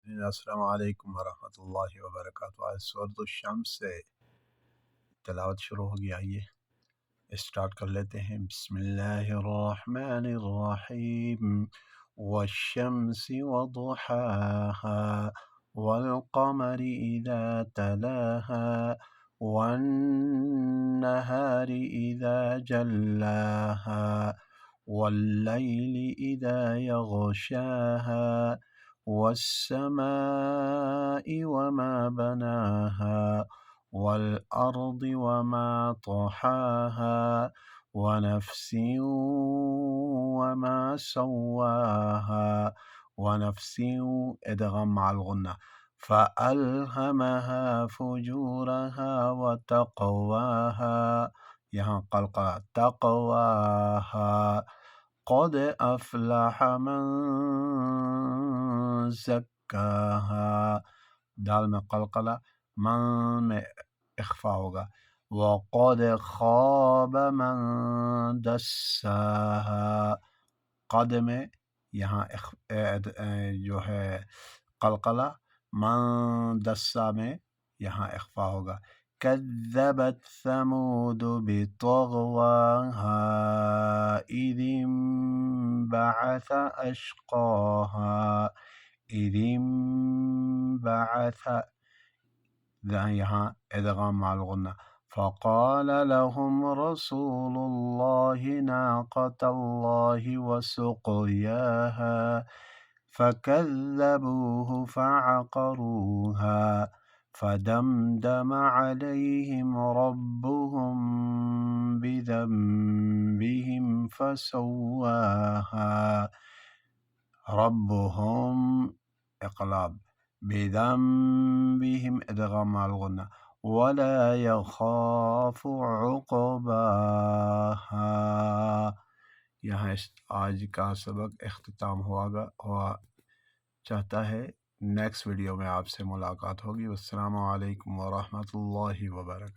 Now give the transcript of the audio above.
السلام علیکم ورحمۃ اللہ وبرکاتہ۔ آج سورۃ الشمس سے تلاوت شروع ہوگی، آئیے اسٹارٹ کر لیتے ہیں۔ بسم اللہ الرحمن الرحیم۔ والشمس وضحاها والقمر إذا تلاها والنهار إذا جلاها والليل إذا يغشاها والسماء وما بناها والأرض وما طحاها ونفس وما سواها ونفس ادغام مع الغنة فألهمها فجورها وتقواها، یہاں قلقلہ تقواها، قد افلح من زکاها، دال میں قلقلہ، من میں اخفا ہوگا، وقد خاب من دساها، قد میں یہاں جو ہے قلقلہ، من دسا میں یہاں اخفا ہوگا۔ كذبت ثمود بطغواها إذ انبعث أشقاها إذ انبعث، یہاں ادغام مع الغنة، فقال لهم رسول الله ناقة الله وسقياها فكذبوه فعقروها فدمدم عليهم ربهم بذنبهم فسواها، ربهم اقلاب، بذنبهم ادغام مع الغنة، ولا يخاف عقباها۔ یہاں آج کا سبق اختتام ہوا چاہتا ہے۔ نیکسٹ ویڈیو میں آپ سے ملاقات ہوگی۔ والسلام علیکم ورحمۃ اللہ وبرکاتہ۔